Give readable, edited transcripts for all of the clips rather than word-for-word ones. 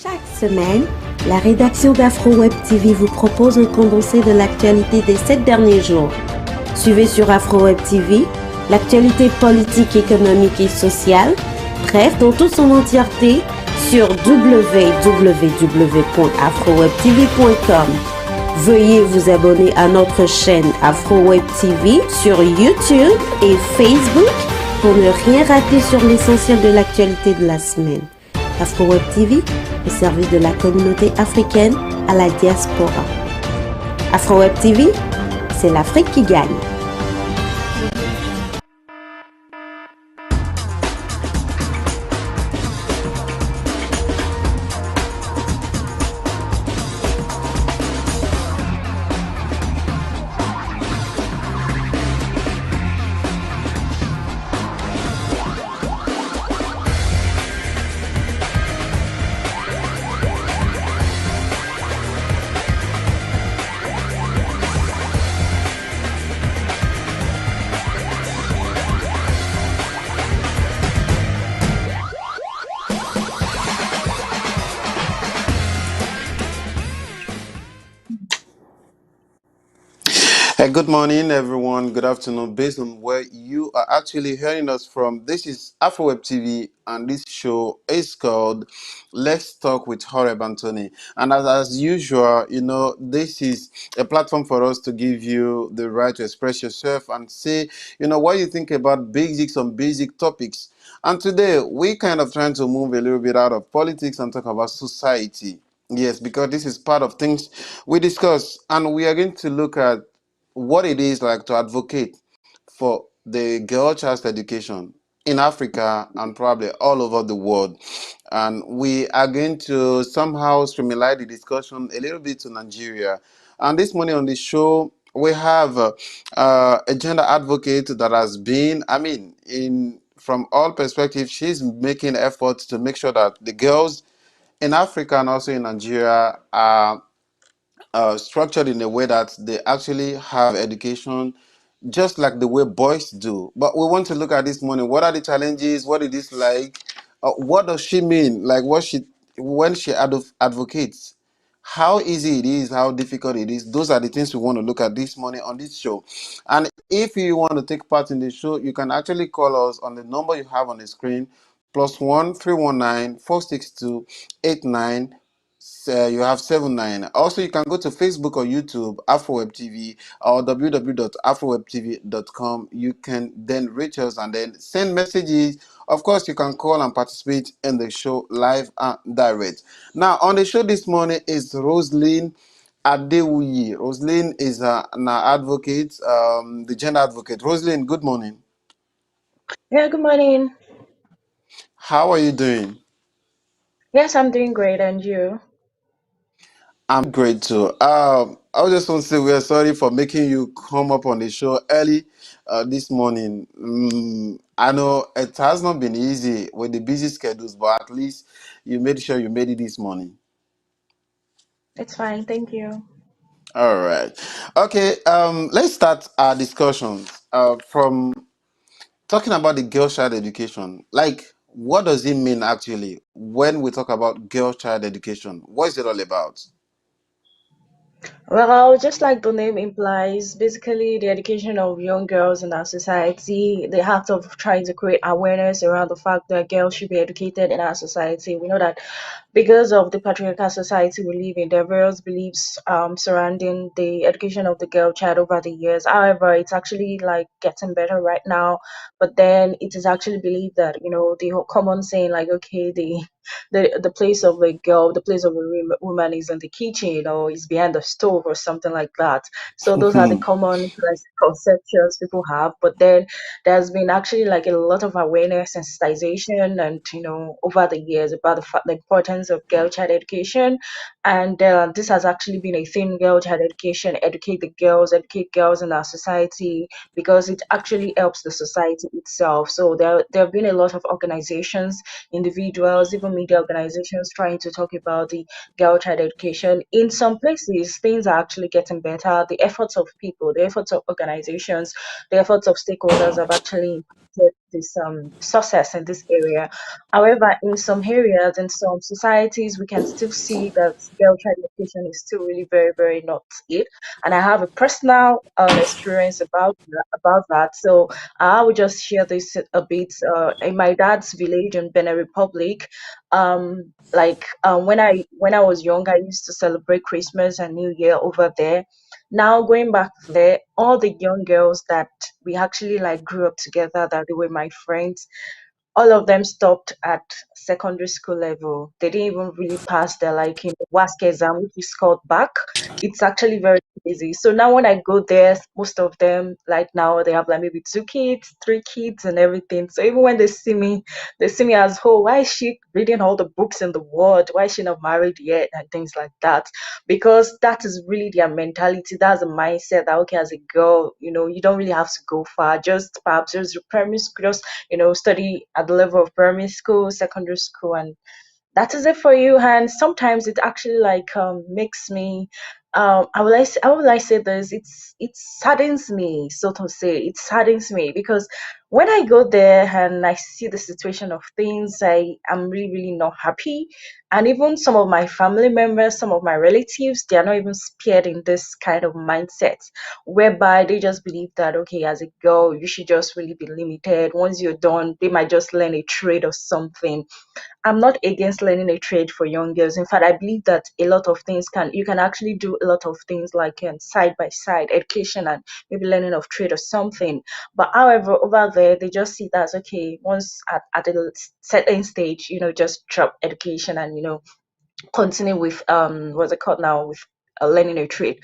Chaque semaine, la rédaction d'Afro WEBTV vous propose un condensé de l'actualité des 7 derniers jours. Suivez sur Afro WEBTV l'actualité politique, économique et sociale, bref, dans toute son entièreté, sur www.afrowebtv.com. Veuillez vous abonner à notre chaîne Afro WEBTV sur YouTube et Facebook pour ne rien rater sur l'essentiel de l'actualité de la semaine. Afro WEBTV, au service de la communauté africaine à la diaspora. Afro WEBTV, c'est l'Afrique qui gagne. Good morning, everyone. Good afternoon. Based on where you are actually hearing us from, this is Afro Web TV, and this show is called Let's Talk with Horeb Anthony. And as usual, this is a platform for us to give you the right to express yourself and say, what you think about basics on basic topics. And today, we kind of trying to move a little bit out of politics and talk about society. Yes, because this is part of things we discuss, and we are going to look at what it is like to advocate for the girl child education in Africa and probably all over the world. And we are going to somehow streamline the discussion a little bit to Nigeria. And this morning on the show, we have a gender advocate that has been, from all perspectives, she's making efforts to make sure that the girls in Africa and also in Nigeria are structured in a way that they actually have education just like the way boys do. But we want to look at this morning. What are the challenges? What it is like? What does she mean? Like when she advocates? How easy it is? How difficult it is? Those are the things we want to look at this morning on this show. And if you want to take part in the show, you can actually call us on the number you have on the screen, +1 319 462 89. You have 79. Also, you can go to Facebook or YouTube, AfroWeb TV, or www.afrowebtv.com. You can then reach us and then send messages. Of course, you can call and participate in the show live and direct. Now, on the show this morning is Roseline Adewuyi. Roseline is an advocate, the gender advocate. Roseline, good morning. Yeah, good morning. How are you doing? Yes, I'm doing great, and you? I'm great too. I just want to say we are sorry for making you come up on the show early this morning. I know it has not been easy with the busy schedules, but at least you made sure you made it this morning. It's fine, thank you. All right. Okay. Let's start our discussion from talking about the girl child education. Like, what does it mean actually when we talk about girl child education? What is it all about? Well, just like the name implies, basically the education of young girls in our society, the act of trying to create awareness around the fact that girls should be educated in our society. We know that because of the patriarchal society we live in, there are various beliefs surrounding the education of the girl child over the years. However, it's actually like getting better right now. But then it is actually believed that, the whole common saying like, okay, the place of a girl, the place of a woman is in the kitchen or is behind the stove or something like that. So those are the common conceptions people have. But then there's been actually like a lot of awareness, sensitization, and over the years about the importance of girl child education. And this has actually been a thing: girl child education, educate girls in our society, because it actually helps the society itself. So there have been a lot of organizations, individuals, even media organizations trying to talk about the girl child education. In some places, things are actually getting better. The efforts of people, the efforts of organizations, the efforts of stakeholders have actually limited this success in this area. However, in some areas, in some societies, we can still see that girl child education is still really very, very not it. And I have a personal experience about that. So I will just share this a bit. In my dad's village in Benin Republic, when I was young, I used to celebrate Christmas and New Year over there. Now going back there, all the young girls that we actually like grew up together, that they were my friends, all of them stopped at secondary school level. They didn't even really pass their WASC exam, which is called back. It's actually very easy. So now when I go there, most of them like now they have like maybe 2 kids, 3 kids, and everything. So even when they see me as, oh, why is she reading all the books in the world? Why is she not married yet? And things like that. Because that is really their mentality. That's a mindset that okay, as a girl, you don't really have to go far. Just perhaps just your primary school, just study at the level of primary school, secondary school, and that is it for you. And sometimes it actually makes me how will I say this? It saddens me, so to say. It saddens me because when I go there and I see the situation of things, I am really, really not happy. And even some of my family members, some of my relatives, they are not even spared in this kind of mindset, whereby they just believe that okay, as a girl, you should just really be limited. Once you're done, they might just learn a trade or something. I'm not against learning a trade for young girls. In fact, I believe that a lot of things you can actually do a lot of things like side by side education and maybe learning of trade or something. But however, over there they just see that okay, once at a certain stage, just drop education and continue with what's it called now, with learning a trade.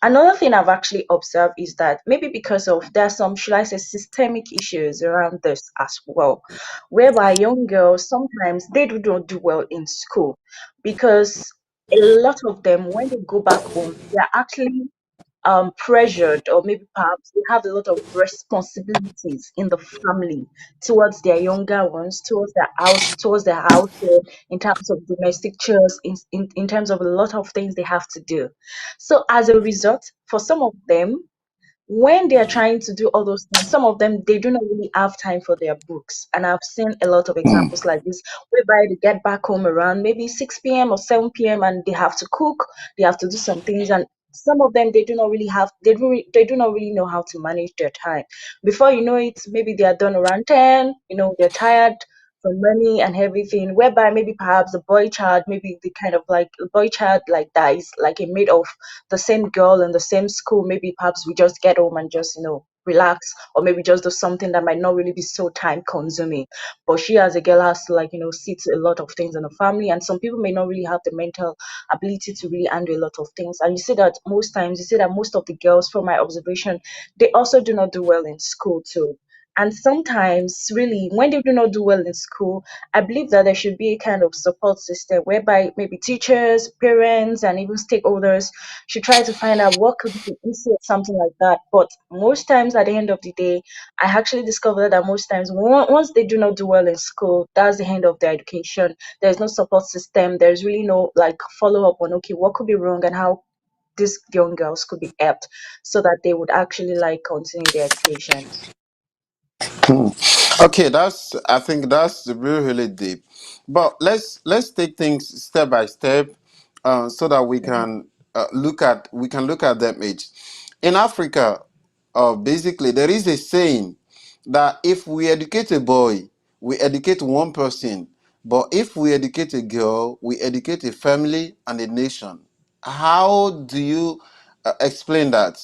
Another thing I've actually observed is that maybe because of there are some, should I say, systemic issues around this as well, whereby young girls sometimes they do not do well in school because a lot of them when they go back home they're actually pressured, or maybe perhaps they have a lot of responsibilities in the family towards their younger ones, towards their household, in terms of domestic chores, in terms of a lot of things they have to do. So as a result, for some of them, when they are trying to do all those things, some of them they do not really have time for their books. And I've seen a lot of examples like this, whereby they get back home around maybe 6 p.m. or 7 p.m. and they have to cook, they have to do some things, and some of them they do not really know how to manage their time. Before you know it, maybe they are done around 10, they're tired from money and everything, whereby maybe perhaps the boy child, maybe the kind of like a boy child like that is like a mate of the same girl in the same school. Maybe perhaps we just get home and just relax, or maybe just do something that might not really be so time consuming. But she as a girl has to see to a lot of things in the family, and some people may not really have the mental ability to really handle a lot of things. And you see that most of the girls, from my observation, they also do not do well in school too. And sometimes, really, when they do not do well in school, I believe that there should be a kind of support system whereby maybe teachers, parents, and even stakeholders should try to find out what could be the issue or something like that. But most times, at the end of the day, I actually discovered that most times, once they do not do well in school, that's the end of their education. There's no support system. There's really no follow up on okay, what could be wrong and how these young girls could be helped so that they would actually continue their education. Okay, I think that's really really deep. But let's take things step by step, so that we can look at them each. In Africa, basically there is a saying that if we educate a boy, we educate one person, but if we educate a girl, we educate a family and a nation. How do you explain that?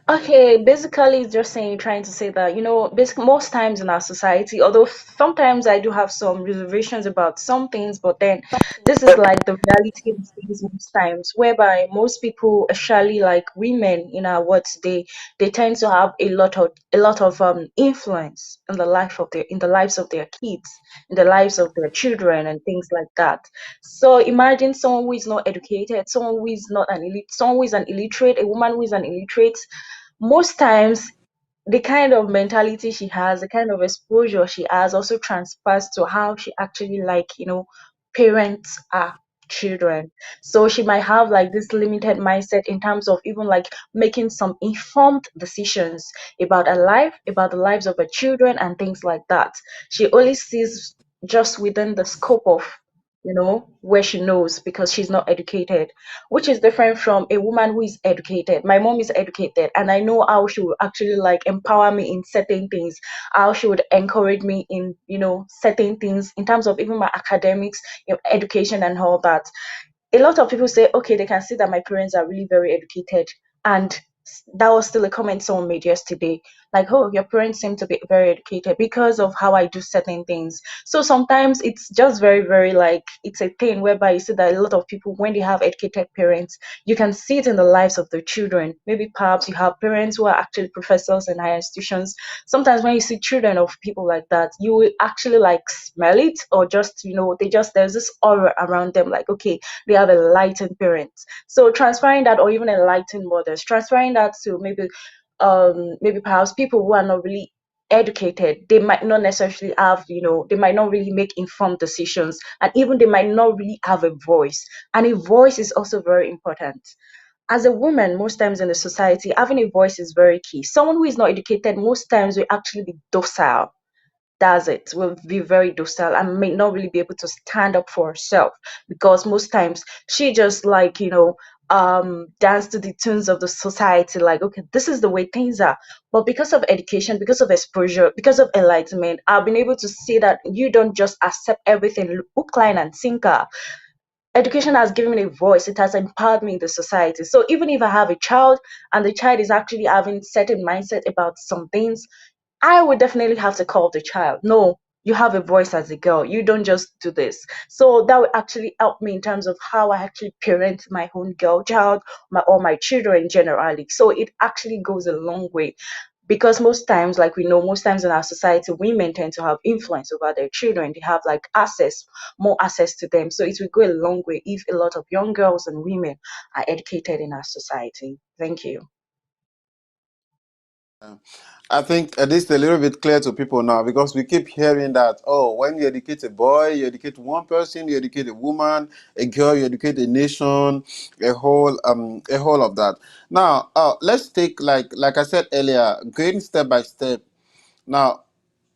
Okay, basically, it's just trying to say that, basically, most times in our society, although sometimes I do have some reservations about some things, but then this is like the reality of things most times, whereby most people, especially like women in our world today, they tend to have a lot of influence in the lives of their kids, in the lives of their children, and things like that. So imagine someone who is not educated, someone who is an illiterate, a woman who is an illiterate. Most times the kind of mentality she has, the kind of exposure she has also transfers to how she actually parents are. children. So she might have like this limited mindset in terms of even like making some informed decisions about her life, about the lives of her children, and things like that. She only sees just within the scope of, where she knows, because she's not educated, which is different from a woman who is educated. My mom is educated, and I know how she would actually like empower me in certain things, how she would encourage me in, certain things in terms of even my academics, education, and all that. A lot of people say, okay, they can see that my parents are really very educated. And that was still a comment someone made yesterday. Like, oh, your parents seem to be very educated because of how I do certain things. So sometimes it's just very, very like, it's a thing whereby you see that a lot of people, when they have educated parents, you can see it in the lives of their children. Maybe perhaps you have parents who are actually professors in higher institutions. Sometimes when you see children of people like that, you will actually like smell it, or just, there's this aura around them, like, okay, they have enlightened parents. So transferring that, or even enlightened mothers, transferring that to maybe perhaps people who are not really educated, they might not necessarily have, they might not really make informed decisions, and even they might not really have a voice. And a voice is also very important. As a woman, most times in the society, having a voice is very key. Someone who is not educated most times will actually be docile. Does it will be very docile and may not really be able to stand up for herself, because most times she just like, dance to the tunes of the society, like, okay, this is the way things are. But because of education, because of exposure, because of enlightenment, I've been able to see that you don't just accept everything hook, line, and sinker. Education has given me a voice, it has empowered me in the society. So even if I have a child, and the child is actually having certain mindset about some things, I would definitely have to call the child. No, you have a voice as a girl. You don't just do this. So that would actually help me in terms of how I actually parent my own girl child, or my children generally. So it actually goes a long way. Because most times, like we know, most times in our society, women tend to have influence over their children. They have like access, more access to them. So it will go a long way if a lot of young girls and women are educated in our society. Thank you. I think this is a little bit clear to people now, because we keep hearing that, oh, when you educate a boy, you educate one person, you educate a woman, a girl, you educate a nation, a whole of that. Now, let's take, like I said earlier, going step by step. Now,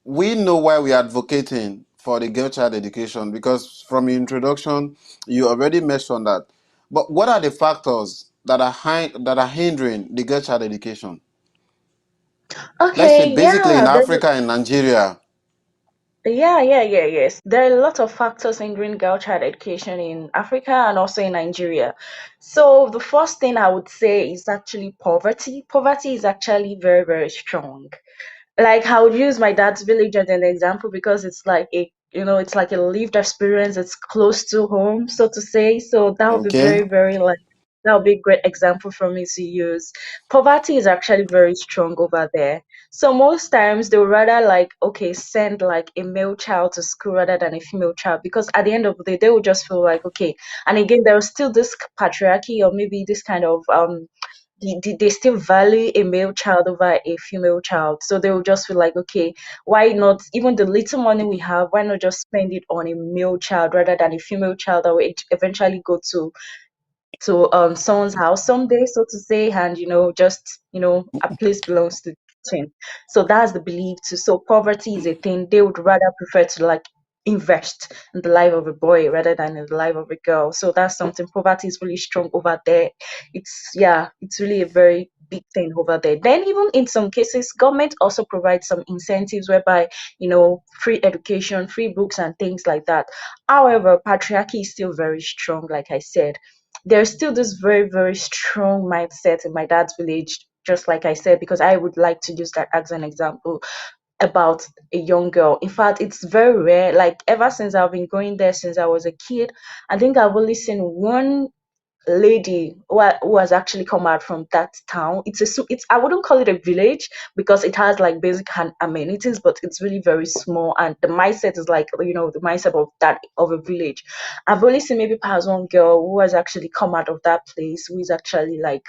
we know why we are advocating for the girl child education, because from your introduction, you already mentioned that. But what are the factors that are hindering the girl child education? Let's say Okay, basically in yeah, Africa and Nigeria. yes. There are a lot of factors hindering girl child education in Africa and also in Nigeria. So the first thing I would say is actually poverty. Poverty is actually very, very strong. Like, I would use my dad's village as an example, because it's like it's like a lived experience. It's close to home, so to say. So that would be Okay. very, very like, that would be a great example for me to use. Poverty is actually very strong over there. So most times they would rather like, okay, send like a male child to school rather than a female child, because at the end of the day they would just feel like, okay. And again, there was still this patriarchy, or maybe this kind of they still value a male child over a female child. So they will just feel like, okay, why not, even the little money we have, why not just spend it on a male child rather than a female child that will eventually go to someone's house someday, so to say, and just a place belongs to them. So that's the belief too. So poverty is a thing. They would rather prefer to like invest in the life of a boy rather than in the life of a girl. So that's something. Poverty is really strong over there. It's really a very big thing over there. Then even in some cases, government also provides some incentives whereby free education, free books, and things like that. However, patriarchy is still very strong, like I said. There's still this very, very strong mindset in my dad's village, just like I said, because I would like to use that as an example about a young girl. In fact, it's very rare. Like, ever since I've been going there since I was a kid, I think I've only seen one lady who has actually come out from that town. It's I wouldn't call it a village, because it has like basic amenities, but it's really very small, and the mindset is like the mindset of a village. I've only seen maybe perhaps one girl who has actually come out of that place, who is actually like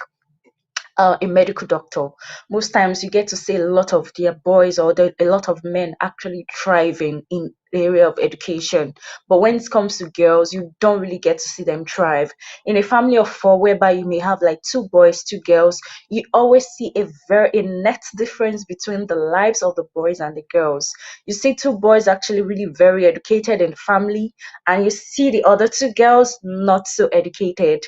a medical doctor. Most times you get to see a lot of their boys or a lot of men actually thriving in the area of education. But when it comes to girls, you don't really get to see them thrive. In a family of four, whereby you may have like two boys, two girls, you always see a net difference between the lives of the boys and the girls. You see two boys actually really very educated in family, and you see the other two girls not so educated,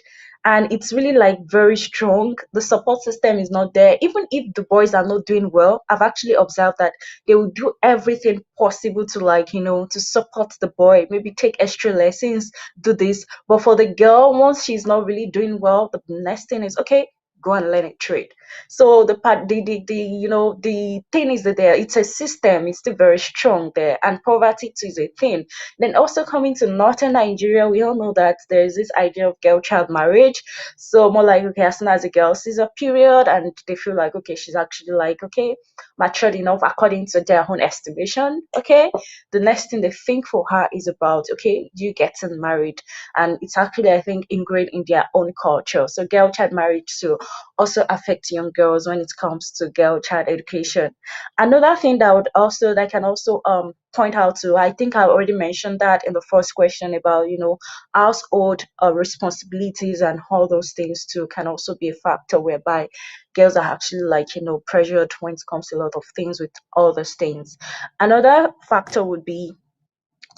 and it's really like very strong. The support system is not there. Even if the boys are not doing well, I've actually observed that they will do everything possible to, like, to support the boy, maybe take extra lessons, do this. But for the girl, once she's not really doing well, the next thing is, okay, go and learn a trade. So the thing is that there, it's a system, it's still very strong there, and poverty too is a thing. Then also coming to northern Nigeria, we all know that there is this idea of girl child marriage. So more like, okay, as soon as a girl sees a period and they feel like, okay, she's actually like, okay, matured enough according to their own estimation, okay, the next thing they think for her is about, okay, you getting married. And it's actually, I think, ingrained in their own culture. So girl child marriage too also affect young girls when it comes to girl child education. Another thing that can also point out to, I think I already mentioned that in the first question about, household responsibilities and all those things too can also be a factor whereby girls are actually like, pressured when it comes to a lot of things with all those things. Another factor would be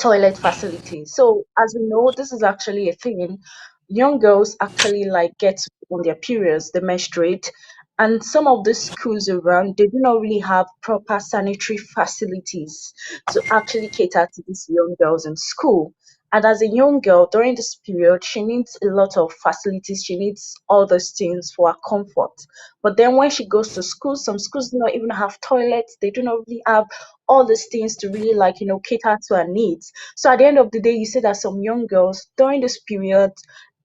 toilet facilities. So as we know, this is actually a thing. Young girls actually like get on their periods, they menstruate, and some of the schools around, they do not really have proper sanitary facilities to actually cater to these young girls in school. And as a young girl during this period, she needs a lot of facilities. She needs all those things for her comfort. But then when she goes to school, some schools do not even have toilets. They do not really have all these things to really like, cater to her needs. So at the end of the day, you see that some young girls during this period,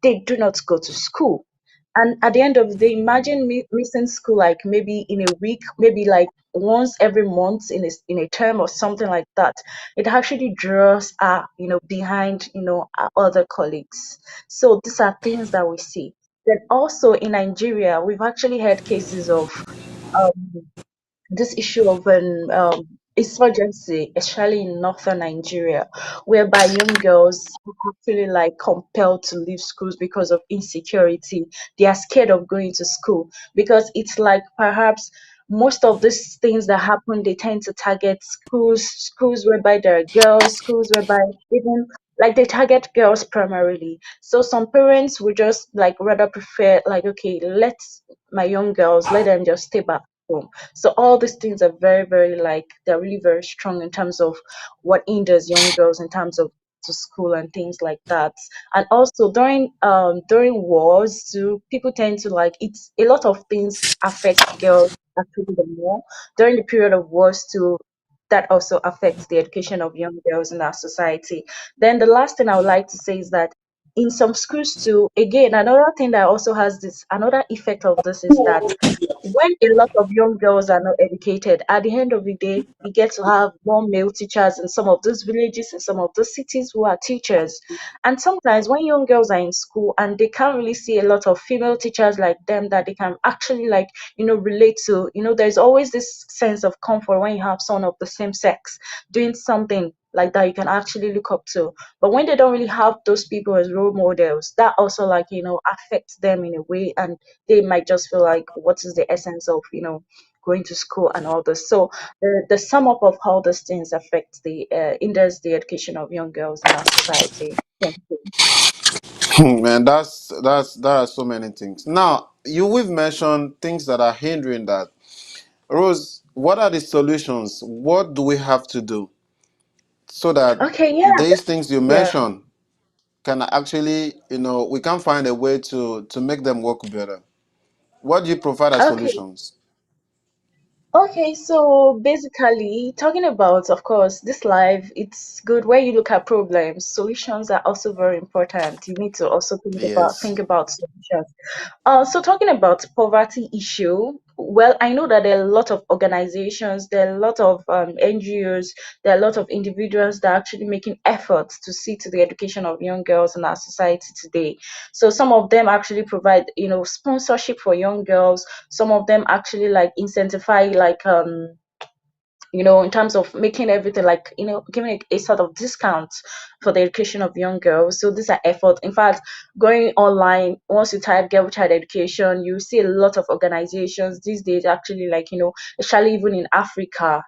they do not go to school. And at the end of the day, imagine me missing school like maybe in a week, maybe like once every month in a term or something like that. It actually draws her, behind, our other colleagues. So these are things that we see. Then also in Nigeria, we've actually had cases of um, this issue of an insurgency, especially in northern Nigeria, whereby young girls are actually like compelled to leave schools because of insecurity. They are scared of going to school because it's like perhaps most of these things that happen, they tend to target schools whereby there are girls, schools whereby even like they target girls primarily. So some parents would just like rather prefer like, okay, let my young girls, let them just stay back home. So all these things are very, very like they're really very strong in terms of what hinders young girls in terms of to school and things like that. And also during wars too, people tend to like it's a lot of things affect girls actually the more during the period of wars too. That also affects the education of young girls in our society. Then the last thing I would like to say is that in some schools too, again, another thing that also has this another effect of this is that when a lot of young girls are not educated, at the end of the day, we get to have more male teachers in some of those villages, in some of those cities who are teachers. And sometimes when young girls are in school and they can't really see a lot of female teachers like them that they can actually like, relate to, there's always this sense of comfort when you have someone of the same sex doing something like that you can actually look up to. But when they don't really have those people as role models, that also like, affects them in a way, and they might just feel like, what is the essence of, going to school and all this. So the sum up of how these things affect the hinders the education of young girls in our society. Thank you. Man, that are so many things. Now, we've mentioned things that are hindering that. Rose, what are the solutions? What do we have to do so that Okay, yeah, these things you yeah. mentioned can actually, we can find a way to make them work better? What do you provide as Okay. solutions? Okay, so basically, talking about, of course, this life, it's good where you look at problems. Solutions are also very important. You need to also think Yes. about solutions. So talking about poverty issue, well, I know that there are a lot of organizations, there are a lot of NGOs, there are a lot of individuals that are actually making efforts to see to the education of young girls in our society today. So some of them actually provide, sponsorship for young girls. Some of them actually like incentivize, like in terms of making everything like, giving a sort of discount for the education of young girls. So these are efforts. In fact, going online, once you type girl child education, you see a lot of organizations these days actually, like, especially even in Africa,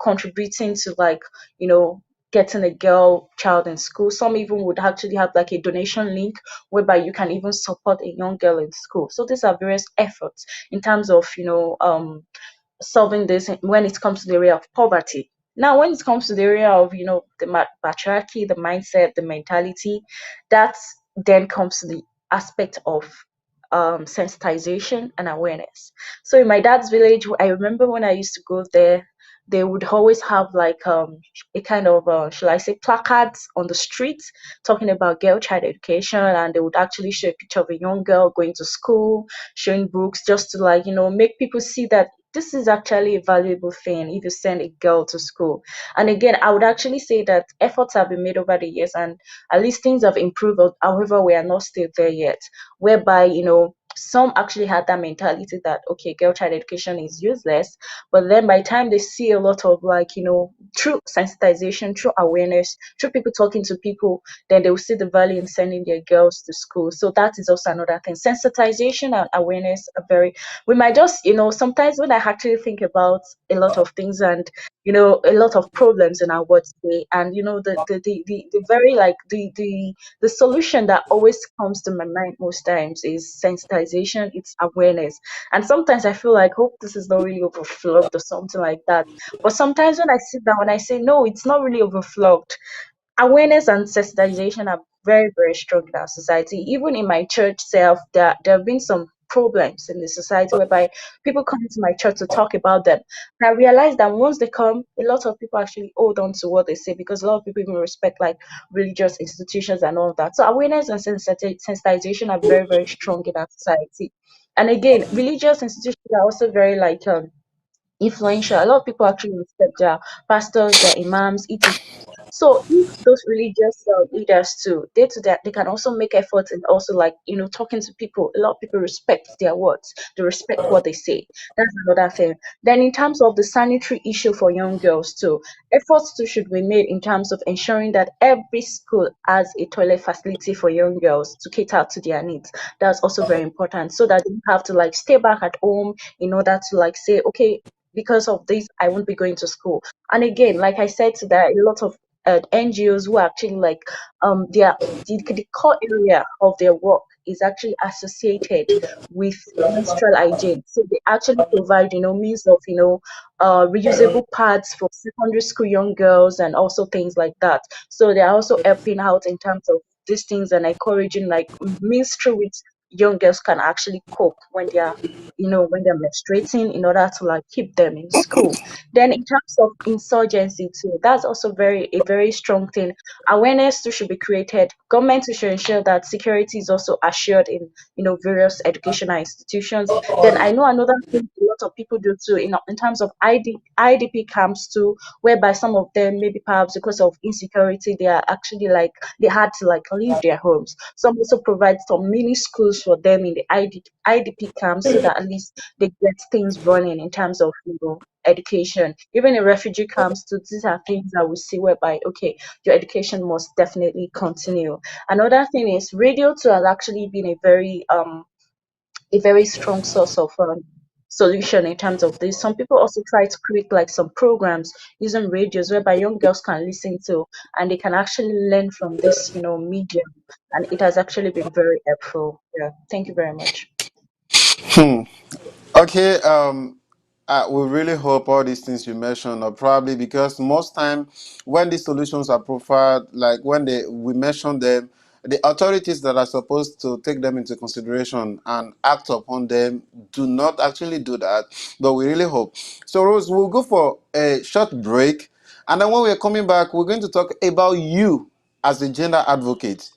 contributing to, like, getting a girl child in school. Some even would actually have like a donation link whereby you can even support a young girl in school. So these are various efforts in terms of, solving this when it comes to the area of poverty. Now, when it comes to the area of, the patriarchy, the mindset, the mentality, that then comes to the aspect of sensitization and awareness. So in my dad's village, I remember when I used to go there, they would always have like a kind of, shall I say, placards on the street talking about girl child education, and they would actually show a picture of a young girl going to school, showing books, just to, like, make people see that this is actually a valuable thing if you send a girl to school. And again, I would actually say that efforts have been made over the years, and at least things have improved. However, we are not still there yet, whereby, some actually had that mentality that, okay, girl child education is useless. But then by the time they see a lot of, like, through sensitization, through awareness, through people talking to people, then they will see the value in sending their girls to school. So that is also another thing. Sensitization and awareness are very, we might just, sometimes when I actually think about a lot of things, and a lot of problems in our world today, and the very, like, the solution that always comes to my mind most times is sensitization, it's awareness. And sometimes I feel like, hope this is not really overflowed or something like that. But sometimes when I sit down and I say, no, it's not really overflowed. Awareness and sensitization are very, very strong in our society. Even in my church self, there have been some problems in the society whereby people come to my church to talk about them. And I realize that once they come, a lot of people actually hold on to what they say, because a lot of people even respect, like, religious institutions and all of that. So awareness and sensitization are very, very strong in our society. And again, religious institutions are also very, like, influential. A lot of people actually respect their pastors, their imams, etc. So if those religious leaders too, they can also make efforts and also, like, talking to people. A lot of people respect their words. They respect what they say. That's another thing. Then in terms of the sanitary issue for young girls too, efforts too should be made in terms of ensuring that every school has a toilet facility for young girls to cater to their needs. That's also very important, so that they don't have to, like, stay back at home in order to, like, say, okay, because of this, I won't be going to school. And again, like I said, so there are a lot of NGOs who are actually, like, the core area of their work is actually associated with menstrual hygiene. So they actually provide, means of, reusable pads for secondary school young girls and also things like that. So they are also helping out in terms of these things and encouraging, like, means through which young girls can actually cope when they are, when they're menstruating, in order to, like, keep them in school. Then in terms of insurgency too, that's also a very strong thing. Awareness too should be created. Government too should ensure that security is also assured in, various educational institutions. Then I know another thing a lot of people do too, in terms of IDP camps too, whereby some of them, maybe perhaps because of insecurity, they are actually, like, they had to, like, leave their homes. Some also provide some mini schools for them in the IDP camps, so that at least they get things running in terms of, education. Even in refugee camps too, these are things that we see whereby, okay, your education must definitely continue. Another thing is radio too has actually been a very strong source of solution in terms of this. Some people also try to create, like, some programs using radios whereby young girls can listen to, and they can actually learn from this, medium. And it has actually been very helpful. Yeah. Thank you very much. Hmm. Okay, we really hope all these things you mentioned are probably because most time when these solutions are profiled, like when we mention them, the authorities that are supposed to take them into consideration and act upon them do not actually do that. But we really hope. So, Rose, we'll go for a short break, and then when we're coming back, we're going to talk about you as a gender advocate.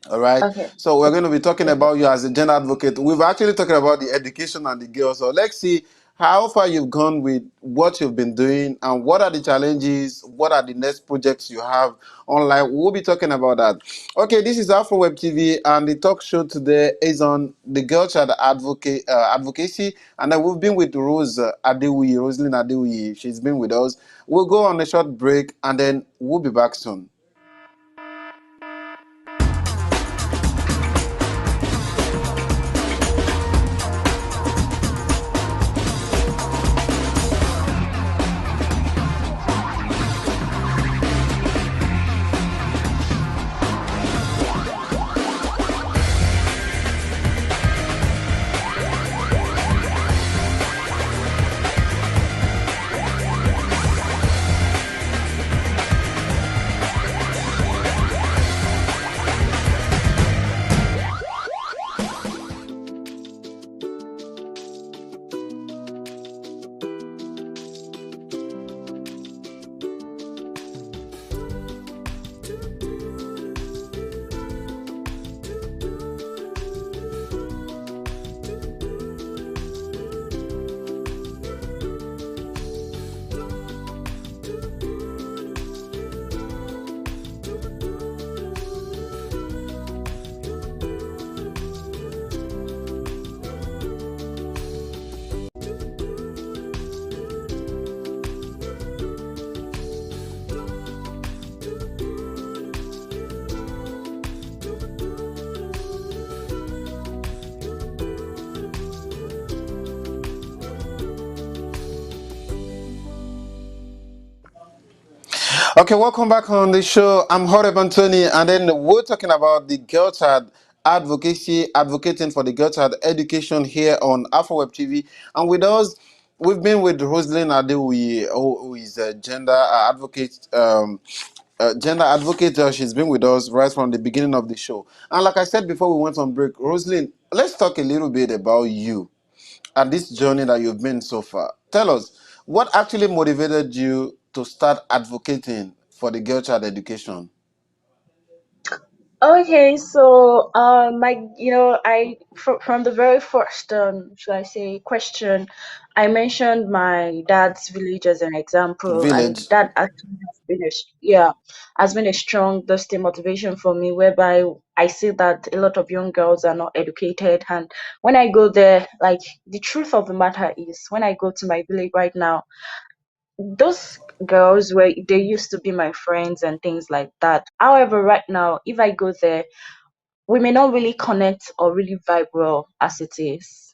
All right. Okay. So we're going to be talking about you as a gender advocate. We've actually talked about the education and the girls. So let's see how far you've gone with what you've been doing and what are the challenges, what are the next projects you have online. We'll be talking about that. Okay, this is Afro Web TV and the talk show today is on the girl child advocacy. And then we've been with Roseline Adewuyi. She's been with us. We'll go on a short break and then we'll be back soon. Okay, welcome back on the show. I'm Horeb Anthony, and then we're talking about the girl child advocacy, advocating for the girl child education here on AfroWeb TV. And with us, we've been with Roseline Adewuyi, who is a gender advocate. Gender advocate. She's been with us right from the beginning of the show. And like I said before we went on break, Roseline, let's talk a little bit about you and this journey that you've been so far. Tell us what actually motivated you to start advocating for the girl child education. Okay, so from the very first should I say question, I mentioned my dad's village as an example, and Village. that actually has been a strong dusty motivation for me, whereby I see that a lot of young girls are not educated, and when I go there, like the truth of the matter is, when I go to my village right now, those girls were they used to be my friends and things like that. However, right now, if I go there, we may not really connect or really vibe well as it is.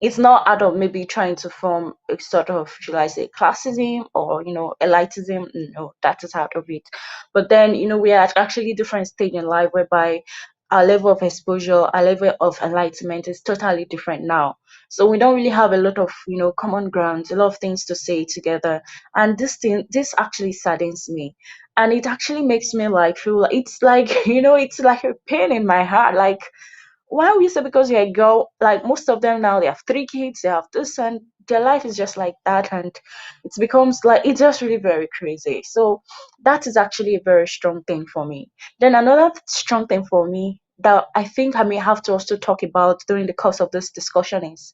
It's not out of maybe trying to form a sort of, should I say, classism or elitism. No, that is out of it. But then we are at actually different stage in life whereby our level of exposure, our level of enlightenment is totally different now. So we don't really have a lot of common grounds, a lot of things to say together, and this actually saddens me, and it actually makes me like feel like it's like it's like a pain in my heart, like why we say because you're a girl, like most of them now they have 3 kids, they have this, and their life is just like that, and it becomes like it's just really very crazy. So that is actually a very strong thing for me. Then another strong thing for me that I think I may have to also talk about during the course of this discussion is,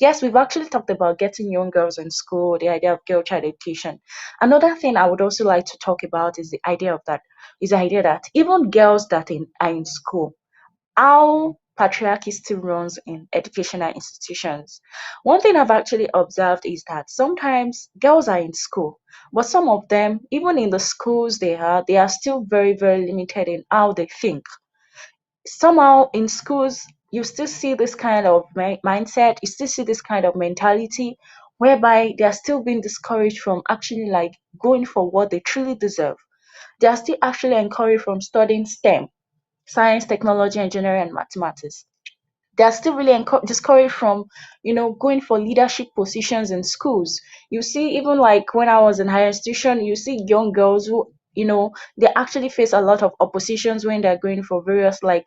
yes, we've actually talked about getting young girls in school, the idea of girl child education. Another thing I would also like to talk about is the idea that even girls that are in school, how patriarchy still runs in educational institutions. One thing I've actually observed is that sometimes girls are in school, but some of them, even in the schools they are still very, very limited in how they think. Somehow in schools, you still see this kind of mindset, you still see this kind of mentality whereby they are still being discouraged from actually like going for what they truly deserve. They are still actually encouraged from studying STEM, science, technology, engineering, and mathematics. They are still really discouraged from going for leadership positions in schools. You see, even like when I was in higher institution, you see young girls who they actually face a lot of oppositions when they're going for various like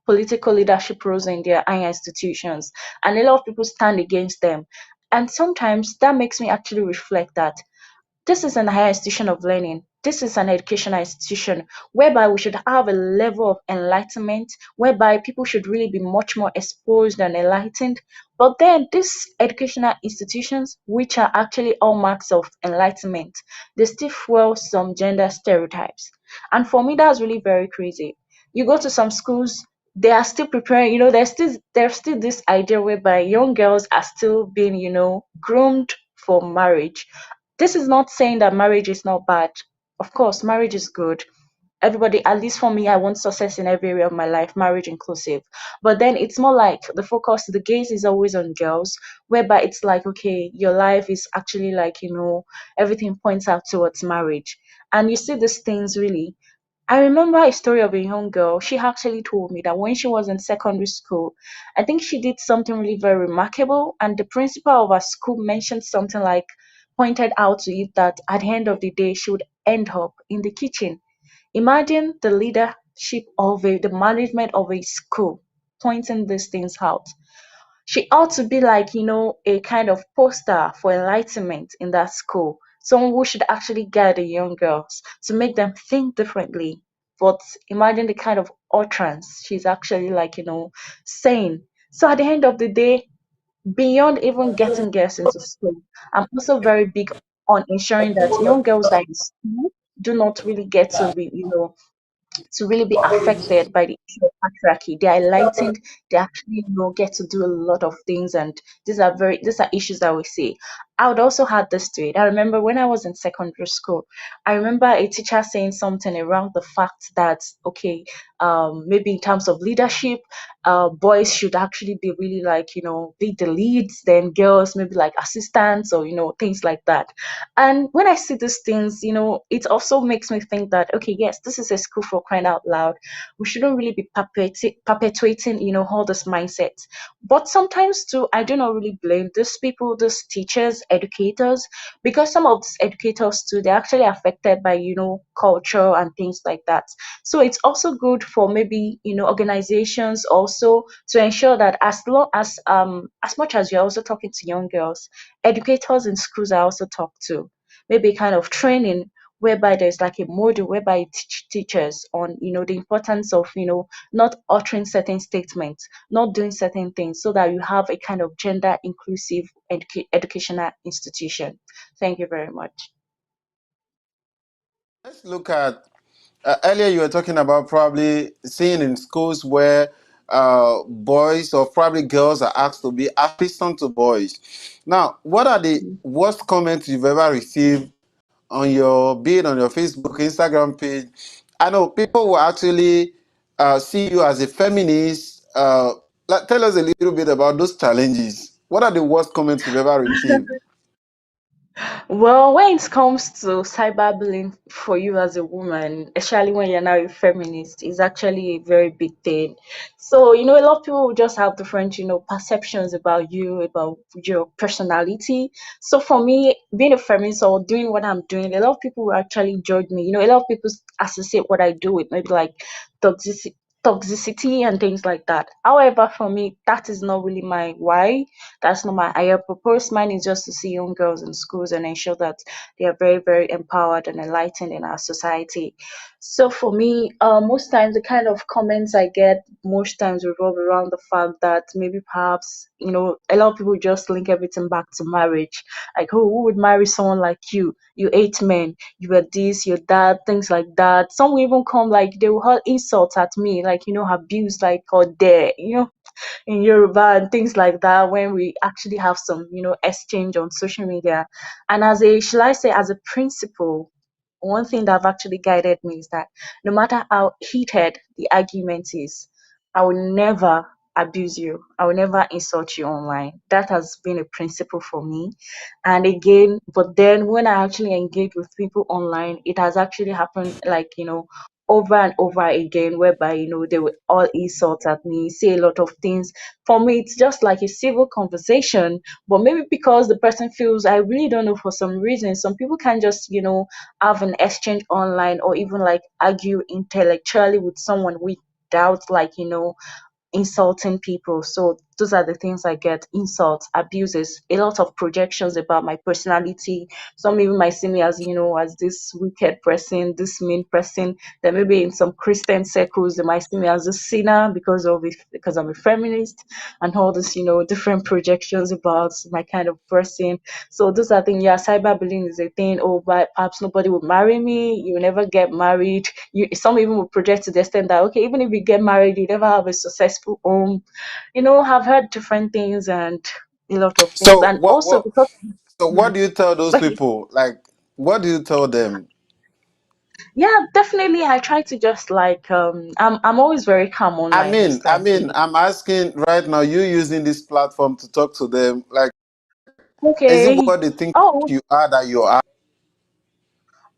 political leadership roles in their higher institutions, and a lot of people stand against them. And sometimes that makes me actually reflect that this is an higher institution of learning. this is an educational institution whereby we should have a level of enlightenment, whereby people should really be much more exposed and enlightened. But then these educational institutions, which are actually all marks of enlightenment, they still fuel some gender stereotypes. And for me, that's really very crazy. You go to some schools, they are still preparing, there's still this idea whereby young girls are still being, groomed for marriage. This is not saying that marriage is not bad. Of course, marriage is good. Everybody, at least for me, I want success in every area of my life, marriage inclusive. But then it's more like the gaze is always on girls, whereby it's like, okay, your life is actually like, everything points out towards marriage. And you see these things really. I remember a story of a young girl. She actually told me that when she was in secondary school, I think she did something really very remarkable. And the principal of her school mentioned something like, pointed out to it that at the end of the day, she would end up in the kitchen. Imagine the leadership of the management of a school pointing these things out. She ought to be like, a kind of poster for enlightenment in that school. Someone who should actually guide the young girls to make them think differently. But imagine the kind of utterance she's actually like, saying. So at the end of the day, beyond even getting girls into school, I'm also very big on ensuring that young girls that are in school do not really get to be, to really be affected by the issue of patriarchy. They are enlightened. They actually get to do a lot of things, and these are issues that we see. I would also add this to it. I remember when I was in secondary school, I remember a teacher saying something around the fact that, okay, maybe in terms of leadership, boys should actually be really like, be the leads, then girls maybe like assistants or things like that. And when I see these things, it also makes me think that, okay, yes, this is a school for crying out loud. We shouldn't really be perpetuating, all this mindset. But sometimes too, I do not really blame these people, these teachers, educators, because some of these educators too, they're actually affected by, culture and things like that. So it's also good for maybe, organizations also to ensure that as much as you're also talking to young girls, educators in schools are also talked to. Maybe kind of training whereby there's like a module whereby you teach teachers on, the importance of, not uttering certain statements, not doing certain things, so that you have a kind of gender inclusive educational institution. Thank you very much. Let's look at earlier you were talking about probably seeing in schools where boys or probably girls are asked to be assistant to boys. Now, what are the worst comments you've ever received on your be it on your Facebook, Instagram page? I know people will actually see you as a feminist. Tell us a little bit about those challenges. What are the worst comments you've ever received? Well, when it comes to cyberbullying for you as a woman, especially when you're now a feminist, is actually a very big thing. So, a lot of people will just have different, perceptions about you, about your personality. So for me, being a feminist or doing what I'm doing, a lot of people will actually judge me. A lot of people associate what I do with maybe like toxicity. Toxicity and things like that. However, for me, that is not really my why. That's not my higher purpose. Mine is just to see young girls in schools and ensure that they are very, very empowered and enlightened in our society. So for me, most times the kind of comments I get most times revolve around the fact that maybe perhaps, a lot of people just link everything back to marriage. Like, oh, who would marry someone like you? You hate men, you are this, you're that, things like that. Some will even come like they will hurl insults at me, like, abuse, like, or dare, in Yoruba and things like that when we actually have some, exchange on social media. And shall I say, as a principle, one thing that have actually guided me is that no matter how heated the argument is, I will never abuse you. I will never insult you online. That has been a principle for me. And again, but then when I actually engage with people online, it has actually happened like, over and over again, whereby, they will all insult at me, say a lot of things. For me, it's just like a civil conversation, but maybe because the person feels, I really don't know, for some reason, some people can just, have an exchange online or even like argue intellectually with someone without like, insulting people. So those are the things I get: insults, abuses, a lot of projections about my personality. Some even might see me as, as this wicked person, this mean person. Then maybe in some Christian circles, they might see me as a sinner because I'm a feminist, and all this, different projections about my kind of person. So those are things. Yeah, cyberbullying is a thing. Oh, but perhaps nobody will marry me. You will never get married. Some even will project to the extent that, okay, even if you get married, you never have a successful home. Have heard different things and a lot of things. So And also because, what mm, do you tell those okay, people? Like, what do you tell them? yeah, definitely. I try to just like I'm always very calm online most times. I'm asking right now, you using this platform to talk to them, like, is it Okay. what they think Oh, you are that you are?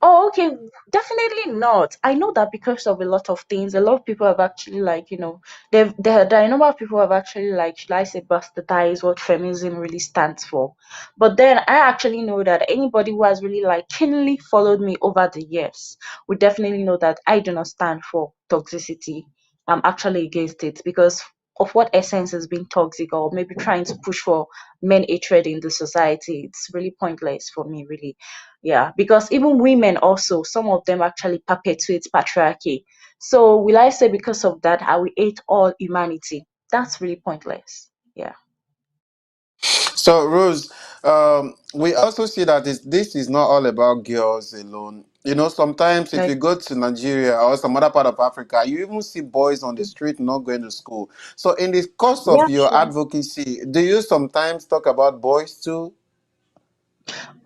Oh, okay. Definitely not. I know that because of a lot of things, a lot of people have actually like, there are a number of people who have actually like, should I say, bastardized what feminism really stands for. But then I actually know that anybody who has really like keenly followed me over the years would definitely know that I do not stand for toxicity. I'm actually against it because of what essence is being toxic, or maybe trying to push for men hatred in the society. It's really pointless for me, really. Yeah, because even women also, some of them actually perpetuate patriarchy. So will I say because of that I will hate all humanity? That's really pointless. Yeah. So, Rose, we also see that this is not all about girls alone. You know, sometimes if Like, you go to Nigeria or some other part of Africa, you even see boys on the street not going to school. So, in the course yeah, of your sure. advocacy, do you sometimes talk about boys too?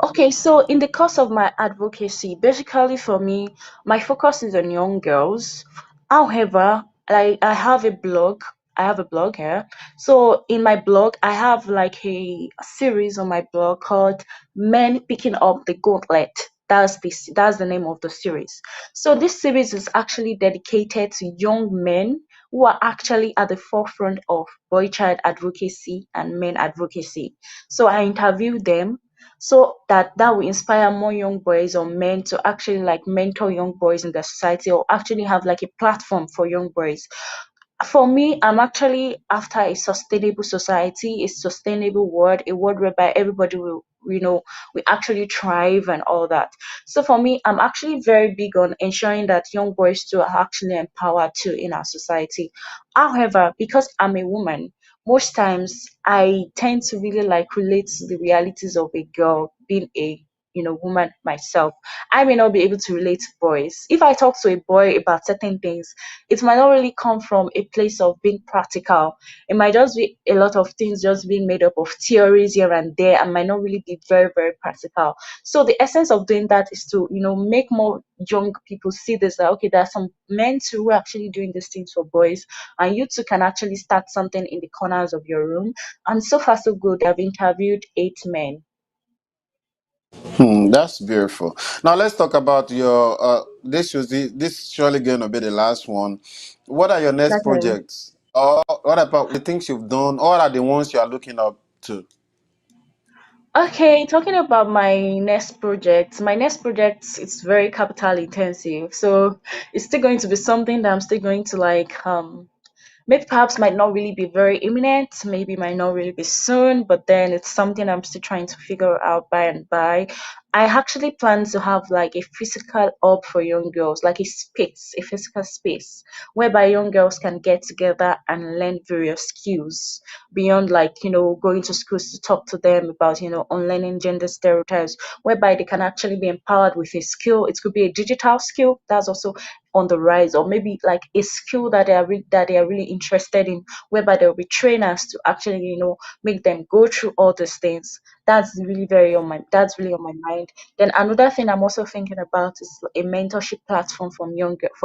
Okay, so in the course of my advocacy, basically for me, my focus is on young girls. However, I have a blog. I have a blog here. So in my blog, I have like a series on my blog called Men Picking Up the Gauntlet. That's the name of the series. So this series is actually dedicated to young men who are actually at the forefront of boy child advocacy and men advocacy. So I interview them so that will inspire more young boys or men to actually like mentor young boys in the society, or actually have like a platform for young boys. For me, I'm actually after a sustainable society, a sustainable world, a world whereby everybody will, we actually thrive and all that. So for me, I'm actually very big on ensuring that young boys too are actually empowered too in our society. However, because I'm a woman, most times I tend to really like relate to the realities of a girl being a woman myself. I may not be able to relate to boys. If I talk to a boy about certain things, it might not really come from a place of being practical. It might just be a lot of things just being made up of theories here and there, and might not really be very, very practical. So the essence of doing that is to, make more young people see this, that okay, there are some men too who are actually doing these things for boys, and you too can actually start something in the corners of your room. And so far so good. I've interviewed 8 men. That's beautiful. Now let's talk about your. This surely going to be the last one. What are your next Okay. projects? Or what about the things you've done? Or are the ones you are looking up to? Okay, talking about my next project, it's very capital intensive. So it's still going to be something that I'm still going to like maybe perhaps might not really be very imminent, maybe might not really be soon, but then it's something I'm still trying to figure out by and by. I actually plan to have like a physical hub for young girls, like a physical space whereby young girls can get together and learn various skills beyond like, going to schools to talk to them about, unlearning gender stereotypes, whereby they can actually be empowered with a skill. It could be a digital skill that's also on the rise, or maybe like a skill that that they are really interested in, whereby there will be trainers to actually make them go through all these things. That's really on my mind. Then another thing I'm also thinking about is a mentorship platform for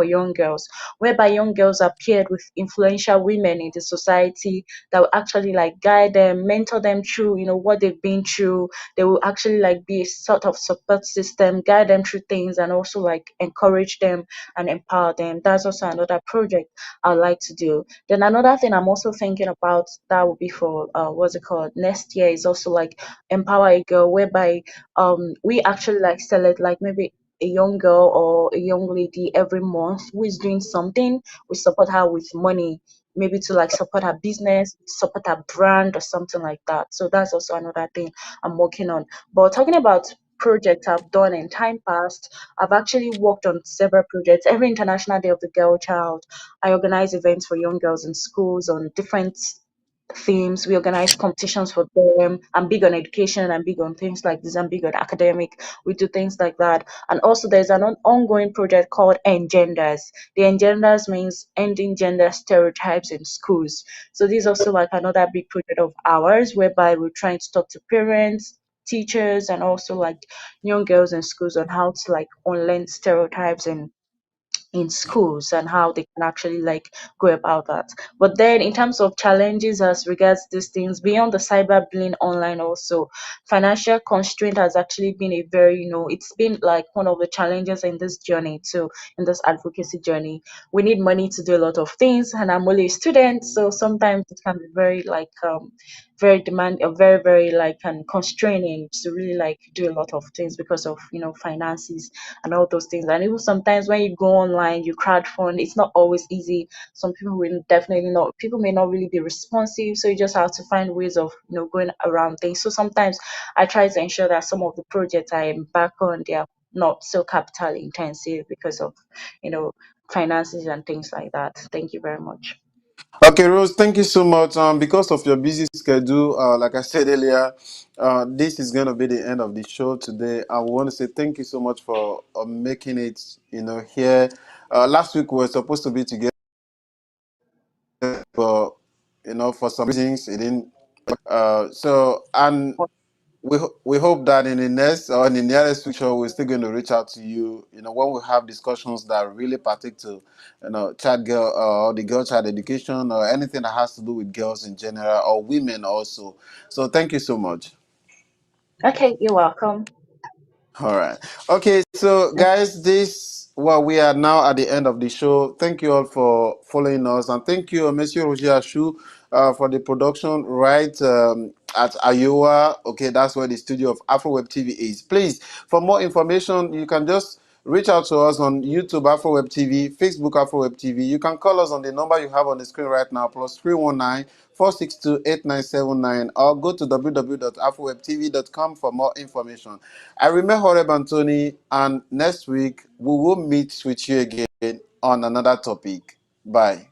young girls, whereby young girls are paired with influential women in the society that will actually like guide them, mentor them through what they've been through. They will actually like be a sort of support system, guide them through things, and also like encourage them and empower them. That's also another project I'd like to do. Then another thing I'm also thinking about that would be for what's it called next year is also like empower a girl, whereby we actually like select like maybe a young girl or a young lady every month who is doing something. We support her with money. maybe to like support her business, support her brand or something like that. So that's also another thing I'm working on. But talking about projects I've done in time past, I've actually worked on several projects. Every International Day of the Girl Child, I organize events for young girls in schools on different themes. We organize competitions for them. I'm big on education. I'm big on things like this. I'm big on academic. We do things like that. And also, there's an ongoing project called Engenders. The Engenders means ending gender stereotypes in schools. So this is also like another big project of ours, whereby we're trying to talk to parents, teachers, and also like young girls in schools on how to like unlearn stereotypes in schools and how they can actually like go about that. But then in terms of challenges as regards these things, beyond the cyberbullying online also, financial constraint has actually been a very, it's been like one of the challenges in this journey too, in this advocacy journey. We need money to do a lot of things, and I'm only a student, so sometimes it can be very like very demand or very, very like constraining to really like do a lot of things because of finances and all those things. And even sometimes when you go online, you crowdfund, it's not always easy. Some people will definitely not, people may not really be responsive. So you just have to find ways of, going around things. So sometimes I try to ensure that some of the projects I embark on, they are not so capital intensive because of, you know, finances and things like that. Thank you very much. Okay, Rose, thank you so much. Because of your busy schedule, like I said earlier, this is going to be the end of the show today. I want to say thank you so much for making it, here. Last week we were supposed to be together, but, for some reasons it didn't. And we hope that in the next or in the nearest future we're still going to reach out to you, when we have discussions that really partake to, child girl or the girl child education or anything that has to do with girls in general or women also. So thank you so much. Okay, you're welcome. All right. Okay, so guys, we are now at the end of the show. Thank you all for following us, and thank you, Monsieur Roger Ashu, for the production right at Iowa. Okay, that's where the studio of Afro Web TV is. Please, for more information, you can just reach out to us on YouTube Afro Web TV, Facebook Afro Web TV. You can call us on the number you have on the screen right now, +319 462 8979, or go to www.afrowebtv.com for more information. I remain Horeb Anthony, and next week we will meet with you again on another topic. Bye.